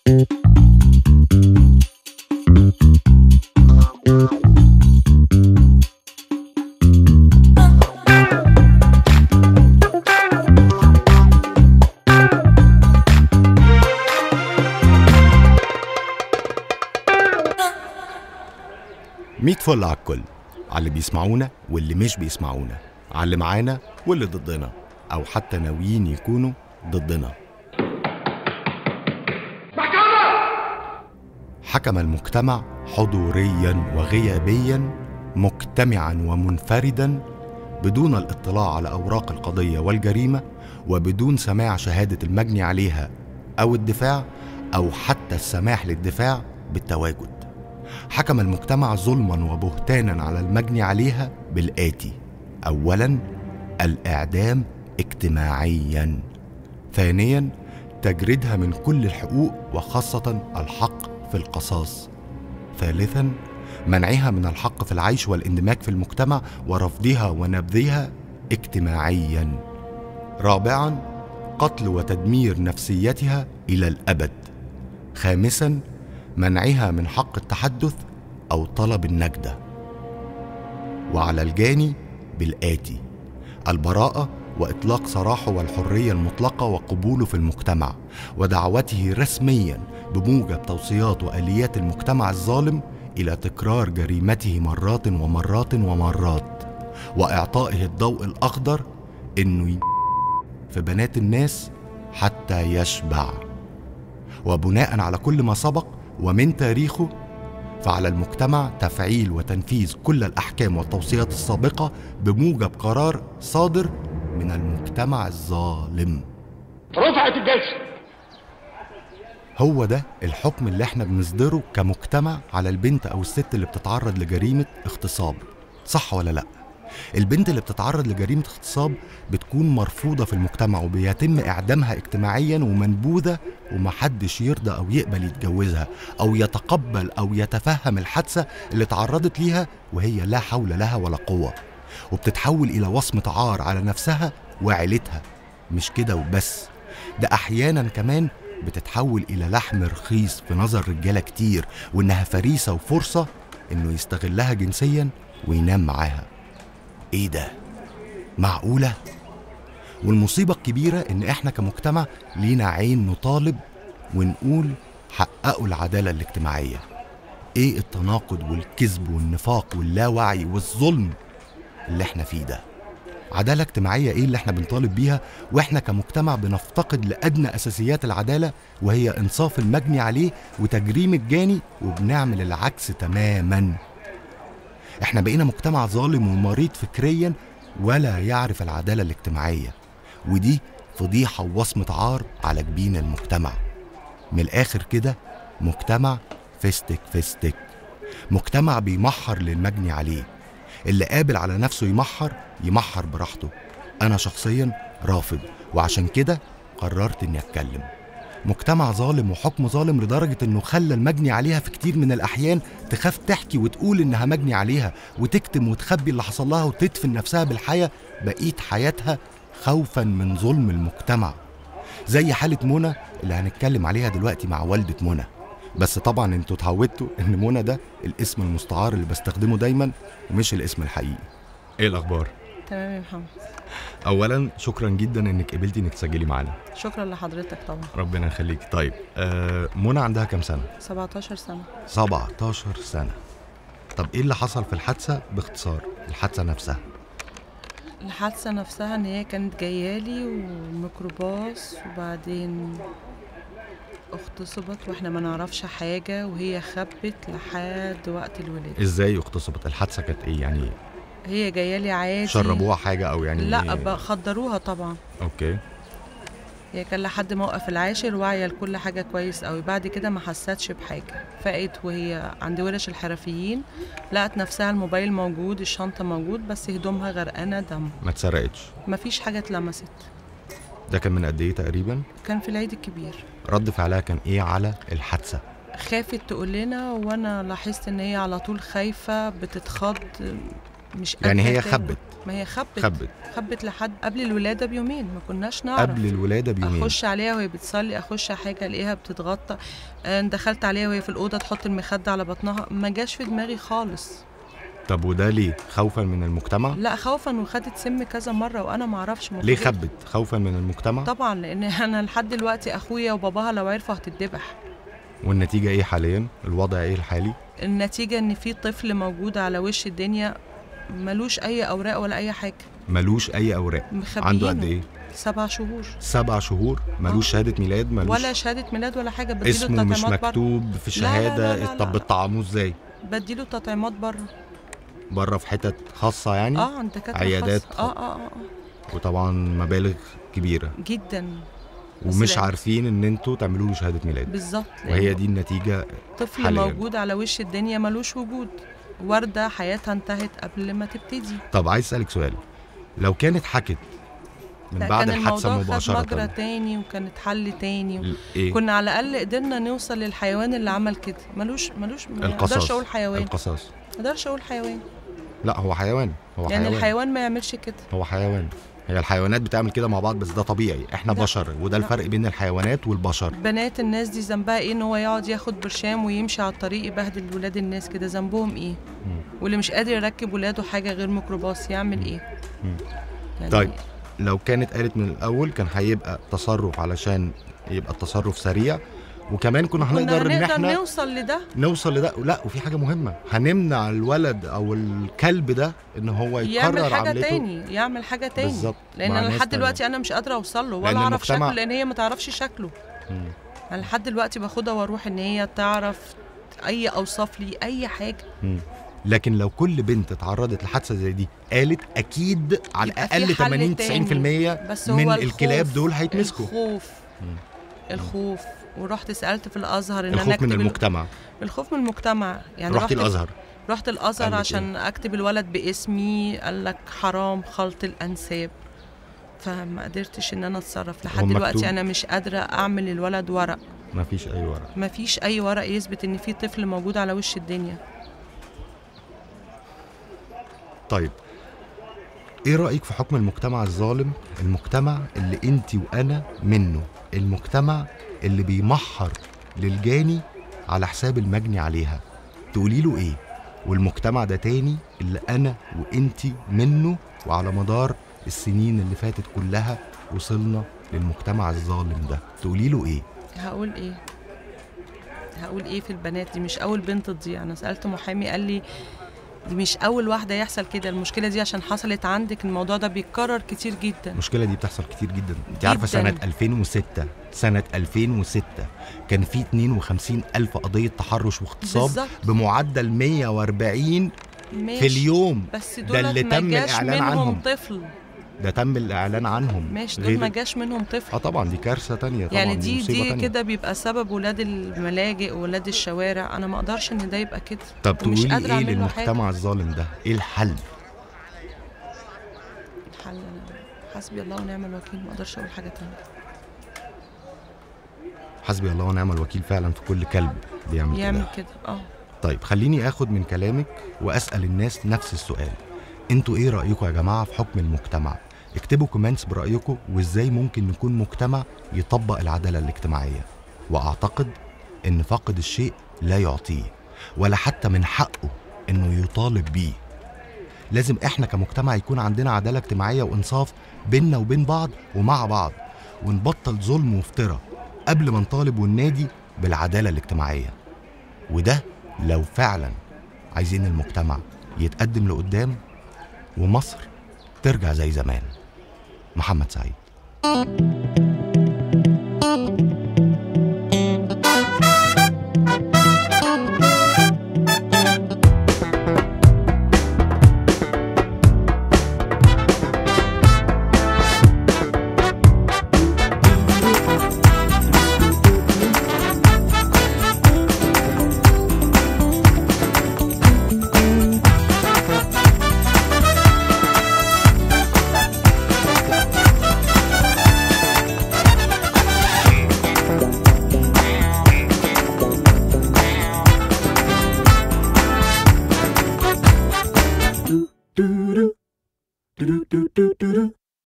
ميت فل على الكل، على اللي بيسمعونا واللي مش بيسمعونا، على اللي معانا واللي ضدنا أو حتى ناويين يكونوا ضدنا. حكم المجتمع حضوريا وغيابيا مجتمعا ومنفردا بدون الاطلاع على أوراق القضية والجريمة وبدون سماع شهادة المجني عليها أو الدفاع أو حتى السماح للدفاع بالتواجد. حكم المجتمع ظلما وبهتانا على المجني عليها بالآتي: أولا الإعدام اجتماعيا، ثانيا تجريدها من كل الحقوق وخاصة الحق في القصاص، ثالثا منعها من الحق في العيش والاندماج في المجتمع ورفضها ونبذها اجتماعيا، رابعا قتل وتدمير نفسيتها إلى الأبد، خامسا منعها من حق التحدث أو طلب النجدة. وعلى الجاني بالآتي: البراءة وإطلاق سراحه والحرية المطلقة وقبوله في المجتمع ودعوته رسميا بموجب توصيات وآليات المجتمع الظالم إلى تكرار جريمته مرات ومرات ومرات، وإعطائه الضوء الأخضر إنه في بنات الناس حتى يشبع. وبناء على كل ما سبق ومن تاريخه، فعلى المجتمع تفعيل وتنفيذ كل الأحكام والتوصيات السابقة بموجب قرار صادر من المجتمع الظالم. رفعت الجلسة. هو ده الحكم اللي احنا بنصدره كمجتمع على البنت أو الست اللي بتتعرض لجريمة اغتصاب، صح ولا لأ؟ البنت اللي بتتعرض لجريمة اغتصاب بتكون مرفوضة في المجتمع وبيتم إعدامها اجتماعيا ومنبوذة، ومحدش يرضى أو يقبل يتجوزها أو يتقبل أو يتفهم الحادثة اللي تعرضت ليها وهي لا حول لها ولا قوة، وبتتحول إلى وصمة عار على نفسها وعيلتها. مش كده وبس، ده أحيانا كمان بتتحول إلى لحم رخيص في نظر رجالة كتير، وإنها فريسة وفرصة إنه يستغلها جنسيا وينام معاها. ايه ده؟ معقولة؟ والمصيبة الكبيرة ان احنا كمجتمع لينا عين نطالب ونقول حققوا العدالة الاجتماعية. ايه التناقض والكذب والنفاق واللاوعي والظلم اللي احنا فيه ده؟ عدالة اجتماعية ايه اللي احنا بنطالب بيها واحنا كمجتمع بنفتقد لأدنى أساسيات العدالة، وهي إنصاف المجني عليه وتجريم الجاني، وبنعمل العكس تماما. احنا بقينا مجتمع ظالم ومريض فكريا ولا يعرف العدالة الاجتماعية، ودي فضيحة ووصمة عار على جبين المجتمع. من الآخر كده مجتمع فستك فستك، مجتمع بيمحر للمجني عليه. اللي قابل على نفسه يمحر براحته. أنا شخصيا رافض، وعشان كده قررت إني أتكلم. مجتمع ظالم وحكم ظالم لدرجة إنه خلى المجني عليها في كتير من الأحيان تخاف تحكي وتقول إنها مجني عليها، وتكتم وتخبي اللي حصل لها وتدفن نفسها بالحياة بقية حياتها خوفا من ظلم المجتمع. زي حالة منى اللي هنتكلم عليها دلوقتي مع والدة منى. بس طبعا انتوا اتعودتوا إن منى ده الاسم المستعار اللي بستخدمه دايما ومش الاسم الحقيقي. ايه الأخبار؟ تمام يا محمد. اولا شكرا جدا انك قبلتي انك تسجلي معانا. شكرا لحضرتك طبعا. ربنا يخليك. طيب منى عندها كام سنه؟ 17 سنه. 17 سنه. طب ايه اللي حصل في الحادثه باختصار؟ الحادثه نفسها ان هي كانت جايالي وميكروباص، وبعدين اغتصبت واحنا ما نعرفش حاجه، وهي خبت لحد وقت الولاده. ازاي اغتصبت؟ الحادثه كانت ايه يعني؟ هي جايالي عادي. شربوها حاجه او يعني؟ لا خدروها طبعا. اوكي. هي كان لحد موقف العاشر واعيه لكل حاجه كويس قوي، بعد كده ما حستش بحاجه. فقت وهي عند ورش الحرفيين، لقت نفسها الموبايل موجود، الشنطه موجود، بس هدومها غرقانه دم. ما اتسرقتش؟ ما فيش حاجه اتلمست. ده كان من قد ايه تقريبا؟ كان في العيد الكبير. رد فعلها كان ايه على الحادثه؟ خافت تقول لنا، وانا لاحظت ان هي على طول خايفه بتتخض مش يعني قادرة هي تاكل. خبت ما هي خبت لحد قبل الولاده بيومين، ما كناش نعرف. قبل الولاده بيومين. اخش عليها وهي بتصلي، اخش على حاجه الاقيها بتتغطى، دخلت عليها وهي في الاوضه تحط المخده على بطنها، ما جاش في دماغي خالص. طب وده ليه؟ خوفا من المجتمع؟ لا خوفا، وخدت سم كذا مره وانا ما اعرفش. ليه خبت؟ خوفا من المجتمع؟ طبعا لان انا لحد دلوقتي اخويا وباباها لو عرفوا هتتذبح. والنتيجه ايه حاليا؟ الوضع ايه الحالي؟ النتيجه ان في طفل موجود على وش الدنيا ملوش اي اوراق ولا اي حاجه. ملوش اي اوراق. عنده قد ايه؟ 7 شهور. 7 شهور ملوش شهاده ميلاد؟ ملوش ولا شهاده ميلاد ولا حاجه. بديله اسمه مش مكتوب بره. في الشهاده. لا لا لا لا طب بتطعموه ازاي؟ بديله تطعيمات بره في حتت خاصه يعني؟ عند دكاتره عيادات خاصة. وطبعا مبالغ كبيره جدا. ومش عارفين ان انتوا تعملوا له شهاده ميلاد. بالظبط. وهي دي النتيجه طفل حاليا. موجود على وش الدنيا ملوش وجود، ورده حياتها انتهت قبل ما تبتدي. طب عايز اسالك سؤال، لو كانت حكت من بعد الحادثه مباشره كان الموضوع خد مجرى تاني وكانت حل تاني إيه؟ كنا على الاقل قدرنا نوصل للحيوان اللي عمل كده. ملوش ما اقدرش اقول حيوان. القصاص ما اقدرش اقول حيوان. لا هو حيوان. هو يعني حيوان. الحيوان ما يعملش كده. هو حيوان. هي الحيوانات بتعمل كده مع بعض بس ده طبيعي، احنا لا. بشر وده الفرق بين الحيوانات والبشر. بنات الناس دي ذنبها ايه ان هو يقعد ياخد برشام ويمشي على الطريق يبهدل ولاد الناس كده؟ ذنبهم ايه؟ واللي مش قادر يركب ولاده حاجه غير ميكروباص يعمل ايه؟ يعني طيب لو كانت قالت من الاول كان هيبقى تصرف علشان يبقى التصرف سريع، وكمان كنا هنقدر ان احنا نوصل لده. لا وفي حاجه مهمه، هنمنع الولد او الكلب ده ان هو يكرر عملته. يعمل حاجه تاني بالظبط. لان انا لحد دلوقتي انا مش قادره اوصل له ولا اعرف شكله لان هي ما تعرفش شكله. انا لحد دلوقتي باخدها واروح ان هي تعرف اي اوصاف لي اي حاجه. لكن لو كل بنت اتعرضت لحادثه زي دي قالت اكيد على الاقل 80-90% من الكلاب دول هيتمسكوا. الخوف. ورحت سألت في الأزهر إن أنا أكتب الخوف من المجتمع. يعني رحت الأزهر عشان أكتب الولد باسمي، قال لك حرام خلط الأنساب، فما قدرتش إن أنا أتصرف. لحد دلوقتي أنا مش قادرة أعمل الولد ورق. مفيش أي ورق يثبت إن في طفل موجود على وش الدنيا. طيب إيه رأيك في حكم المجتمع الظالم، المجتمع اللي أنت وأنا منه، المجتمع اللي بيمحر للجاني على حساب المجني عليها؟ تقولي له ايه؟ والمجتمع ده تاني اللي انا وانتي منه، وعلى مدار السنين اللي فاتت كلها وصلنا للمجتمع الظالم ده، تقولي له ايه؟ هقول ايه في البنات دي؟ مش اول بنت تضيع. انا سألت محامي قال لي دي مش اول واحده يحصل كده. المشكله دي عشان حصلت عندك الموضوع ده بيتكرر كتير جدا. المشكله دي بتحصل كتير جدا. انت عارفه سنه 2006 كان في 52,000 قضيه تحرش واغتصاب بمعدل 140 في اليوم. بس دول ده اللي تم الاعلان عنهم. طفل ده تم الاعلان عنهم. ماشي، دول ما جاش منهم طفل. طبعا دي كارثه تانية طبعا. يعني دي كده بيبقى سبب ولاد الملاجئ وولاد الشوارع. انا ما اقدرش ان ده يبقى كده. طب تقولي ايه للمجتمع الظالم ده؟ ايه الحل؟ الحل حسبي الله ونعم الوكيل. ما اقدرش اقول حاجه تانية. حسبي الله ونعم الوكيل فعلا في كل كلب بيعمل كده. طيب خليني اخد من كلامك واسال الناس نفس السؤال. انتوا ايه رايكم يا جماعه في حكم المجتمع؟ اكتبوا كومنتس برايكم وازاي ممكن نكون مجتمع يطبق العداله الاجتماعيه. واعتقد ان فاقد الشيء لا يعطيه، ولا حتى من حقه انه يطالب بيه. لازم احنا كمجتمع يكون عندنا عداله اجتماعيه وانصاف بيننا وبين بعض ومع بعض، ونبطل ظلم وافتراء قبل ما نطالب وننادي بالعداله الاجتماعيه. وده لو فعلا عايزين المجتمع يتقدم لقدام ومصر ترجع زي زمان. محمد سعيد.